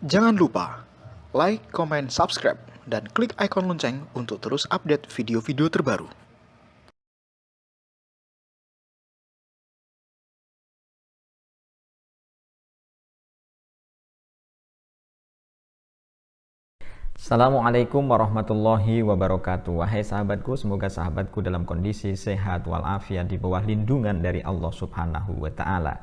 Jangan lupa like, comment, subscribe, dan klik ikon lonceng untuk terus update video-video terbaru. Assalamualaikum warahmatullahi wabarakatuh. Wahai sahabatku, semoga sahabatku dalam kondisi sehat walafiat di bawah lindungan dari Allah Subhanahu wa taala.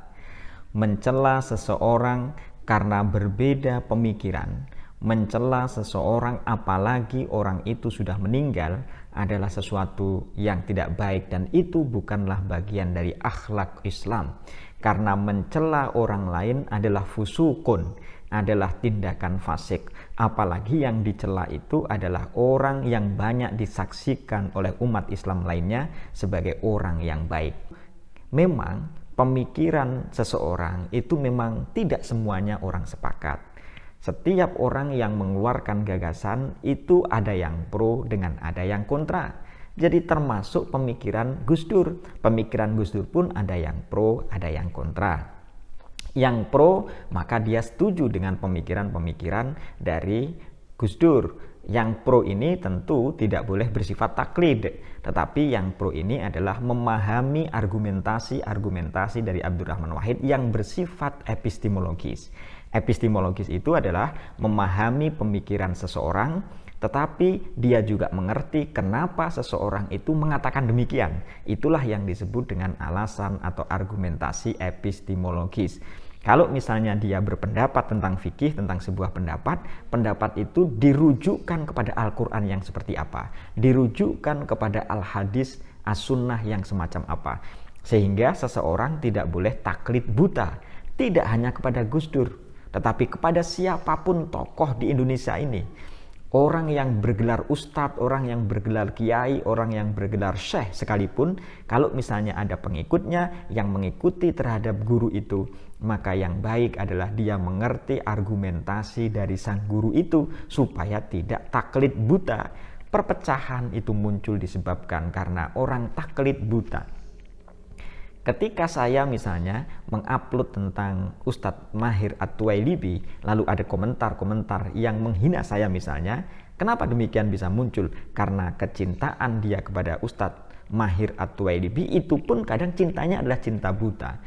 Mencela seseorang karena berbeda pemikiran, mencela seseorang apalagi orang itu sudah meninggal adalah sesuatu yang tidak baik, dan itu bukanlah bagian dari akhlak Islam. Karena mencela orang lain adalah fusukun, adalah tindakan fasik. Apalagi yang dicela itu adalah orang yang banyak disaksikan oleh umat Islam lainnya sebagai orang yang baik. Memang pemikiran seseorang itu memang tidak semuanya orang sepakat. Setiap orang yang mengeluarkan gagasan itu ada yang pro dengan ada yang kontra. Jadi termasuk pemikiran Gus Dur. Pemikiran Gus Dur pun ada yang pro, ada yang kontra. Yang pro maka dia setuju dengan pemikiran-pemikiran dari Gus Dur. Yang pro ini tentu tidak boleh bersifat taklid, tetapi yang pro ini adalah memahami argumentasi dari Abdurrahman Wahid yang bersifat epistemologis. Epistemologis itu adalah memahami pemikiran seseorang, tetapi dia juga mengerti kenapa seseorang itu mengatakan demikian. Itulah yang disebut dengan alasan atau argumentasi epistemologis. Kalau misalnya dia berpendapat tentang fikih, tentang sebuah pendapat, pendapat itu dirujukkan kepada Al-Quran yang seperti apa, dirujukkan kepada Al-Hadis, As-Sunnah yang semacam apa. Sehingga seseorang tidak boleh taklid buta, tidak hanya kepada Gus Dur, tetapi kepada siapapun tokoh di Indonesia ini. Orang yang bergelar ustadz, orang yang bergelar kiai, orang yang bergelar syekh sekalipun, kalau misalnya ada pengikutnya yang mengikuti terhadap guru itu, maka yang baik adalah dia mengerti argumentasi dari sang guru itu supaya tidak taklid buta. Perpecahan itu muncul disebabkan karena orang taklid buta. Ketika saya misalnya mengupload tentang Ustadz Mahir At-Tuwailibi, lalu ada komentar-komentar yang menghina saya misalnya, kenapa demikian bisa muncul? Karena kecintaan dia kepada Ustadz Mahir At-Tuwailibi itu pun kadang cintanya adalah cinta buta.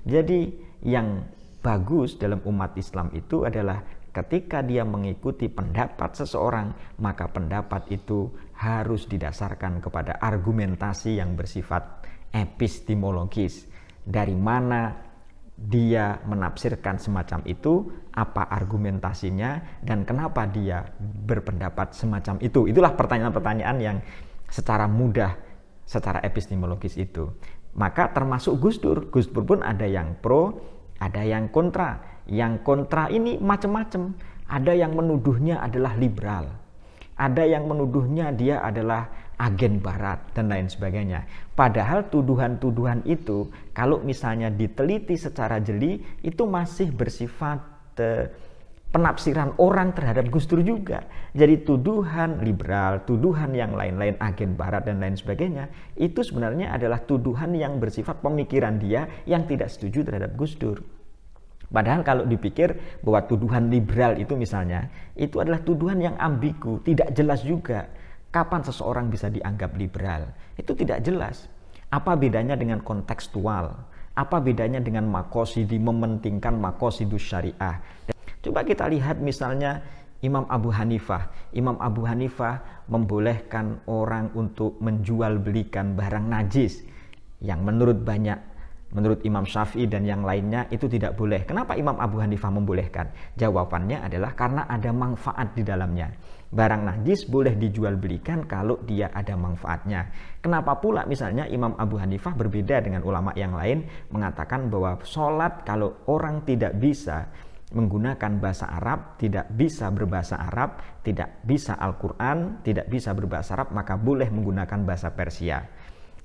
Jadi yang bagus dalam umat Islam itu adalah ketika dia mengikuti pendapat seseorang, maka pendapat itu harus didasarkan kepada argumentasi yang bersifat epistemologis. Dari mana dia menafsirkan semacam itu, apa argumentasinya, dan kenapa dia berpendapat semacam itu. Itulah pertanyaan-pertanyaan yang secara mudah, secara epistemologis itu. Maka termasuk Gus Dur. Gus Dur pun ada yang pro, ada yang kontra. Yang kontra ini macam-macam. Ada yang menuduhnya adalah liberal, ada yang menuduhnya dia adalah agen barat dan lain sebagainya. Padahal tuduhan-tuduhan itu kalau misalnya diteliti secara jeli itu masih bersifat penafsiran orang terhadap Gus Dur juga. Jadi tuduhan liberal, tuduhan yang lain-lain agen barat dan lain sebagainya, itu sebenarnya adalah tuduhan yang bersifat pemikiran dia yang tidak setuju terhadap Gus Dur. Padahal kalau dipikir bahwa tuduhan liberal itu misalnya, itu adalah tuduhan yang ambigu, tidak jelas juga. Kapan seseorang bisa dianggap liberal? Itu tidak jelas. Apa bedanya dengan kontekstual? Apa bedanya dengan maqasidi, mementingkan maqasidus syariah? Coba kita lihat misalnya Imam Abu Hanifah. Imam Abu Hanifah membolehkan orang untuk menjual belikan barang najis yang menurut Imam Syafi'i dan yang lainnya itu tidak boleh. Kenapa Imam Abu Hanifah membolehkan? Jawabannya adalah karena ada manfaat di dalamnya. Barang najis boleh dijual belikan kalau dia ada manfaatnya. Kenapa pula misalnya Imam Abu Hanifah berbeda dengan ulama yang lain mengatakan bahwa sholat kalau orang tidak bisa menggunakan bahasa Arab, tidak bisa berbahasa Arab, tidak bisa Al-Quran, tidak bisa berbahasa Arab, maka boleh menggunakan bahasa Persia.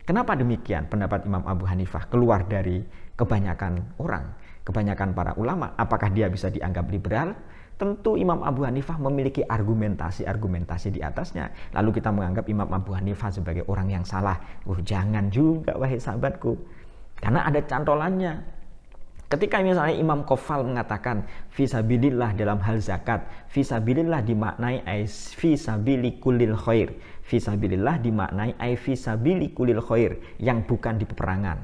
Kenapa demikian pendapat Imam Abu Hanifah keluar dari kebanyakan orang, kebanyakan para ulama? Apakah dia bisa dianggap liberal? Tentu Imam Abu Hanifah memiliki argumentasi di atasnya. Lalu kita menganggap Imam Abu Hanifah sebagai orang yang salah. Jangan juga wahai sahabatku. Karena ada cantolannya. Ketika misalnya Imam Qofal mengatakan fisabilillah dalam hal zakat, fisabilillah dimaknai ai fisabili kulil khair. Fisabilillah dimaknai ai fisabili kulil khair, yang bukan di peperangan.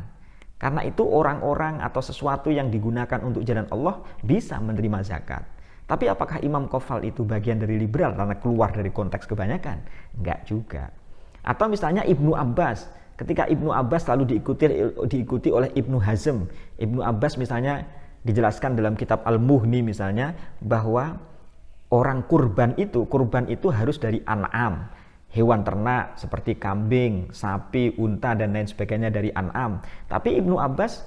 Karena itu orang-orang atau sesuatu yang digunakan untuk jalan Allah bisa menerima zakat. Tapi apakah Imam Qofal itu bagian dari liberal karena keluar dari konteks kebanyakan? Enggak juga. Atau misalnya Ibnu Abbas, ketika Ibnu Abbas lalu diikuti oleh Ibnu Hazm. Ibnu Abbas misalnya dijelaskan dalam kitab Al-Mughni misalnya bahwa orang kurban itu harus dari an'am, hewan ternak seperti kambing, sapi, unta dan lain sebagainya dari an'am. Tapi Ibnu Abbas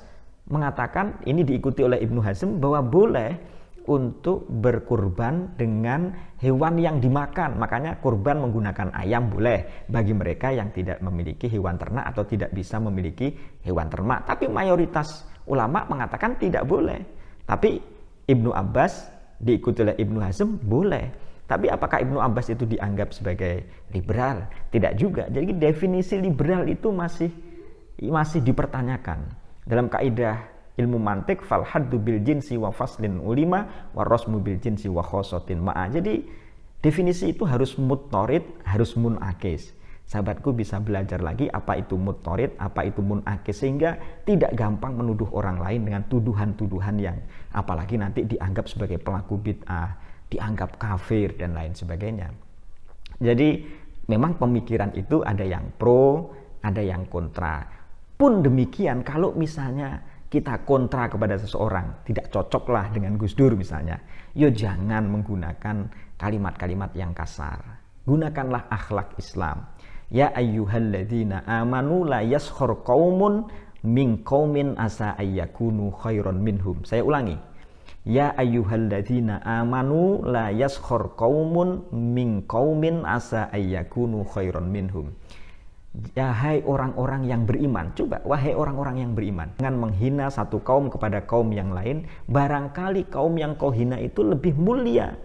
mengatakan, ini diikuti oleh Ibnu Hazm, bahwa boleh untuk berkurban dengan hewan yang dimakan. Makanya kurban menggunakan ayam boleh bagi mereka yang tidak memiliki hewan ternak atau tidak bisa memiliki hewan ternak. Tapi mayoritas ulama mengatakan tidak boleh. Tapi Ibnu Abbas diikuti oleh Ibnu Hazm boleh. Tapi apakah Ibnu Abbas itu dianggap sebagai liberal? Tidak juga. Jadi definisi liberal itu masih dipertanyakan. Dalam kaidah ilmu mantik, fal haddu bil jinsi wa faslin ulima wa rasmu bil jinsi wa khosotin ma'a. Jadi definisi itu harus muttorid, harus munakis. Sahabatku bisa belajar lagi apa itu muttorid, apa itu munakis, sehingga tidak gampang menuduh orang lain dengan tuduhan-tuduhan yang apalagi nanti dianggap sebagai pelaku bid'ah, dianggap kafir dan lain sebagainya. Jadi memang pemikiran itu ada yang pro, ada yang kontra. Pun demikian kalau misalnya kita kontra kepada seseorang, tidak cocoklah dengan Gus Dur misalnya, yo jangan menggunakan kalimat-kalimat yang kasar. Gunakanlah akhlak Islam. Ya ayyuhalladzina amanu la yaskhur qaumun min qaumin asa ayyakunu khairan minhum. Saya ulangi. Ya ayyuhalladzina amanu la yaskhur qaumun min qaumin asa ayyakunu khairan minhum. Ya hai orang-orang yang beriman, coba wahai orang-orang yang beriman, jangan menghina satu kaum kepada kaum yang lain, barangkali kaum yang kau hina itu lebih mulia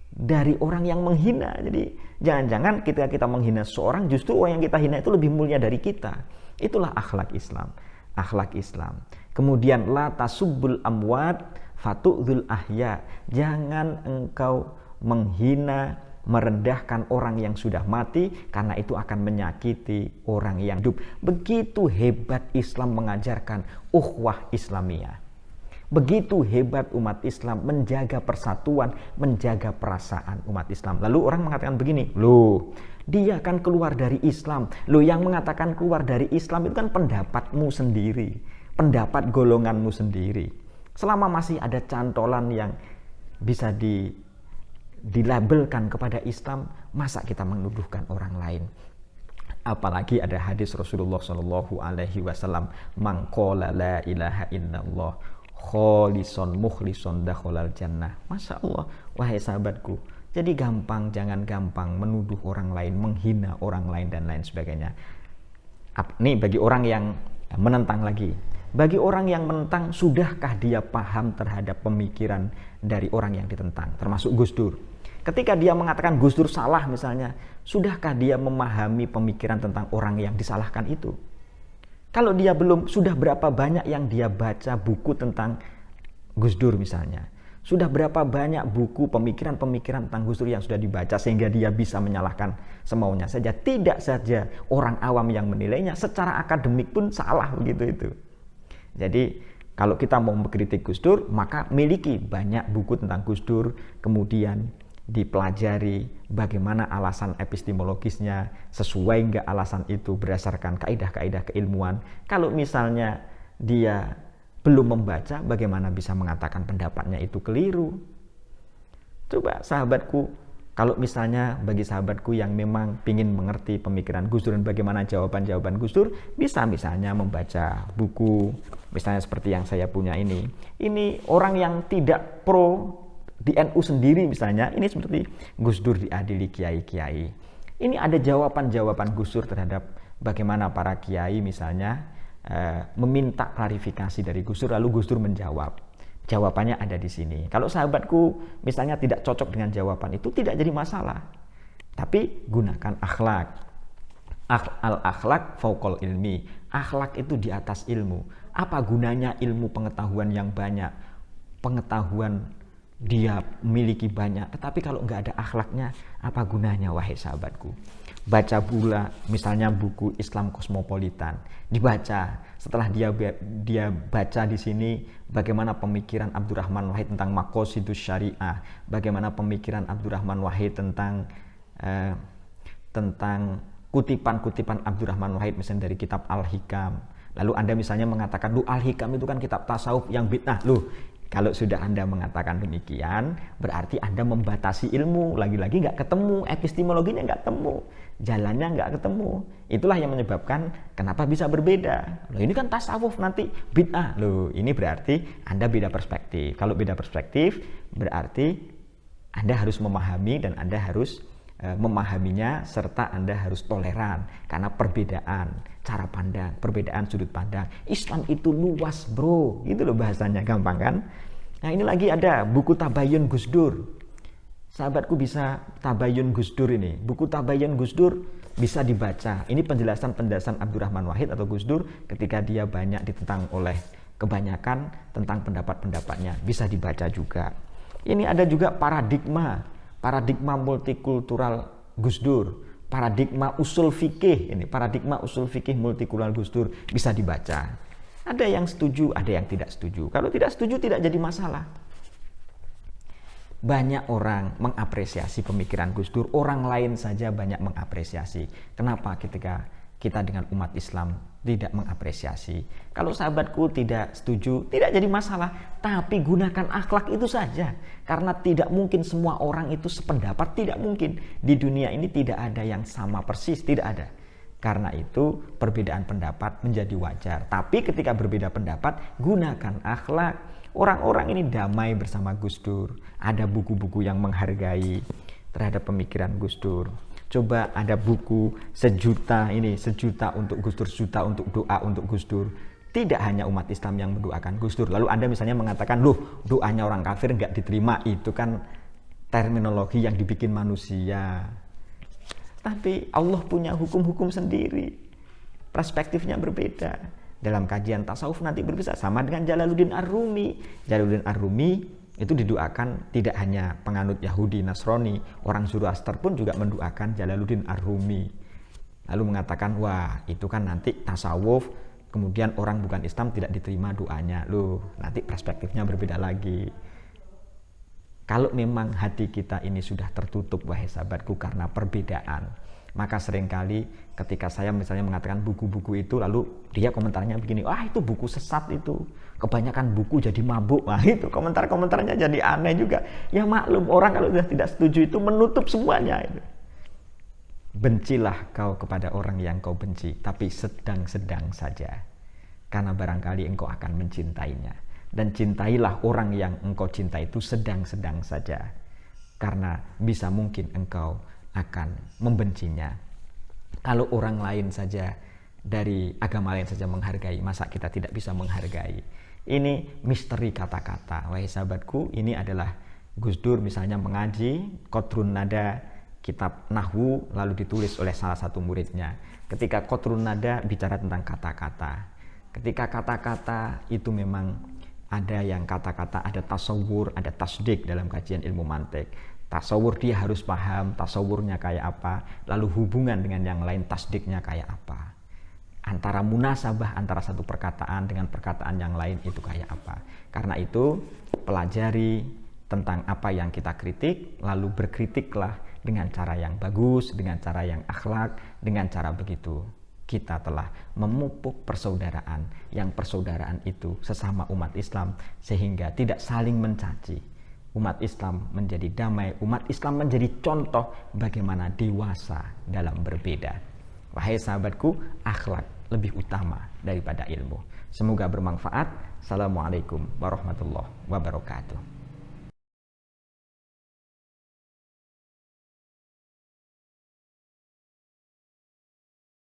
dari orang yang menghina. Jadi jangan-jangan ketika kita menghina seseorang, justru orang yang kita hina itu lebih mulia dari kita. Itulah akhlak Islam. Akhlak Islam. Kemudian la tasubbul amwat fatu'dzul ahya. Jangan engkau menghina, merendahkan orang yang sudah mati, karena itu akan menyakiti orang yang hidup. Begitu hebat Islam mengajarkan ukhuwah Islamiyah. Begitu hebat umat Islam menjaga persatuan, menjaga perasaan umat Islam. Lalu orang mengatakan begini, loh dia kan keluar dari Islam. Loh yang mengatakan keluar dari Islam itu kan pendapatmu sendiri, pendapat golonganmu sendiri. Selama masih ada cantolan yang bisa dilabelkan kepada Islam, masa kita menuduhkan orang lain? Apalagi ada hadis Rasulullah Shallallahu Alaihi Wasallam, man qala la ilaha illallah kholison mukhlison dakhalal jannah. Masya Allah, wahai sahabatku, jadi jangan gampang menuduh orang lain, menghina orang lain dan lain sebagainya. Ini bagi orang yang menentang lagi. Bagi orang yang menentang, sudahkah dia paham terhadap pemikiran dari orang yang ditentang, termasuk Gus Dur? Ketika dia mengatakan Gus Dur salah misalnya, sudahkah dia memahami pemikiran tentang orang yang disalahkan itu? Kalau dia belum, sudah berapa banyak yang dia baca buku tentang Gus Dur misalnya? Sudah berapa banyak buku pemikiran-pemikiran tentang Gus Dur yang sudah dibaca sehingga dia bisa menyalahkan semaunya saja? Tidak saja orang awam yang menilainya, secara akademik pun salah begitu itu. Jadi kalau kita mau mengkritik Gus Dur, maka miliki banyak buku tentang Gus Dur, kemudian dipelajari bagaimana alasan epistemologisnya, sesuai nggak alasan itu berdasarkan kaidah-kaidah keilmuan. Kalau misalnya dia belum membaca, bagaimana bisa mengatakan pendapatnya itu keliru? Coba sahabatku, kalau misalnya bagi sahabatku yang memang ingin mengerti pemikiran Gus Dur dan bagaimana jawaban-jawaban Gus Dur, bisa misalnya membaca buku, misalnya seperti yang saya punya ini. Ini orang yang tidak pro di NU sendiri misalnya, ini seperti Gus Dur diadili kiai-kiai. Ini ada jawaban-jawaban Gus Dur terhadap bagaimana para kiai misalnya meminta klarifikasi dari Gus Dur, lalu Gus Dur menjawab. Jawabannya ada di sini. Kalau sahabatku misalnya tidak cocok dengan jawaban itu, tidak jadi masalah. Tapi gunakan akhlak. Al-akhlak fauqal ilmi. Akhlak itu di atas ilmu. Apa gunanya ilmu pengetahuan yang banyak, pengetahuan dia miliki banyak, tetapi kalau nggak ada akhlaknya, apa gunanya wahai sahabatku? Baca pula misalnya buku Islam Kosmopolitan, dibaca. Setelah dia baca di sini bagaimana pemikiran Abdurrahman Wahid tentang maqasidus syariah, bagaimana pemikiran Abdurrahman Wahid tentang kutipan-kutipan Abdurrahman Wahid misalnya dari kitab Al-Hikam. Lalu Anda misalnya mengatakan, Al-Hikam itu kan kitab tasawuf yang bid'ah. Kalau sudah Anda mengatakan demikian, berarti Anda membatasi ilmu. Lagi-lagi nggak ketemu, epistemologinya nggak ketemu, jalannya nggak ketemu. Itulah yang menyebabkan kenapa bisa berbeda. Ini kan tasawuf, nanti bid'ah. Ini berarti Anda beda perspektif. Kalau beda perspektif, berarti Anda harus memahami dan Anda harus memahaminya, serta Anda harus toleran karena perbedaan cara pandang, perbedaan sudut pandang. Islam itu luas, bro. Itu loh bahasanya, gampang kan? Nah, ini lagi ada buku Tabayun Gus Dur. Sahabatku bisa Tabayun Gus Dur ini. Buku Tabayun Gus Dur bisa dibaca. Ini penjelasan-penjelasan Abdurrahman Wahid atau Gus Dur ketika dia banyak ditentang oleh kebanyakan tentang pendapat-pendapatnya. Bisa dibaca juga. Ini ada juga paradigma multikultural Gus Dur, paradigma usul fikih, ini paradigma usul fikih multikultural Gus Dur, bisa dibaca. Ada yang setuju, ada yang tidak setuju. Kalau tidak setuju tidak jadi masalah. Banyak orang mengapresiasi pemikiran Gus Dur, orang lain saja banyak mengapresiasi. Kenapa ketika kita dengan umat Islam tidak mengapresiasi? Kalau sahabatku tidak setuju, tidak jadi masalah. Tapi gunakan akhlak itu saja. Karena tidak mungkin semua orang itu sependapat, tidak mungkin. Di dunia ini tidak ada yang sama persis, tidak ada. Karena itu perbedaan pendapat menjadi wajar. Tapi ketika berbeda pendapat, gunakan akhlak. Orang-orang ini damai bersama Gus Dur. Ada buku-buku yang menghargai terhadap pemikiran Gus Dur. Coba ada buku sejuta untuk Gus Dur, sejuta untuk doa untuk Gus Dur. Tidak hanya umat Islam yang mendoakan Gus Dur. Lalu Anda misalnya mengatakan, doanya orang kafir nggak diterima. Itu kan terminologi yang dibikin manusia. Tapi Allah punya hukum-hukum sendiri. Perspektifnya berbeda. Dalam kajian tasawuf nanti berbeda. Sama dengan Jalaluddin Ar-Rumi. Jalaluddin Ar-Rumi itu didoakan tidak hanya penganut Yahudi, Nasrani, orang Zoroaster pun juga mendoakan Jalaluddin Ar-Rumi. Lalu mengatakan, wah itu kan nanti tasawuf, kemudian orang bukan Islam tidak diterima doanya. Nanti perspektifnya berbeda lagi. Kalau memang hati kita ini sudah tertutup, wahai sahabatku, karena perbedaan, maka seringkali ketika saya misalnya mengatakan buku-buku itu, lalu dia komentarnya begini, itu buku sesat itu. Kebanyakan buku jadi mabuk. Itu komentar-komentarnya jadi aneh juga. Ya maklum, orang kalau sudah tidak setuju itu menutup semuanya. Bencilah kau kepada orang yang kau benci, tapi sedang-sedang saja. Karena barangkali engkau akan mencintainya. Dan cintailah orang yang engkau cintai itu sedang-sedang saja. Karena bisa mungkin engkau akan membencinya. Kalau orang lain saja dari agama lain saja menghargai, masa kita tidak bisa menghargai? Ini misteri kata-kata. Wahai sahabatku, ini adalah Gus Dur misalnya mengaji Qatrun Nada, kitab Nahwu, lalu ditulis oleh salah satu muridnya. Ketika Qatrun Nada bicara tentang kata-kata. Ketika kata-kata itu memang ada yang kata-kata, ada tasawur, ada tasdik dalam kajian ilmu mantik. Tasawur dia harus paham tasawurnya kayak apa, lalu hubungan dengan yang lain tasdiknya kayak apa. Antara munasabah antara satu perkataan dengan perkataan yang lain itu kayak apa. Karena itu pelajari tentang apa yang kita kritik, lalu berkritiklah dengan cara yang bagus, dengan cara yang akhlak, dengan cara begitu. Kita telah memupuk persaudaraan, yang persaudaraan itu sesama umat Islam sehingga tidak saling mencaci. Umat Islam menjadi damai, umat Islam menjadi contoh bagaimana dewasa dalam berbeda. Wahai sahabatku, akhlak lebih utama daripada ilmu. Semoga bermanfaat. Assalamualaikum warahmatullahi wabarakatuh.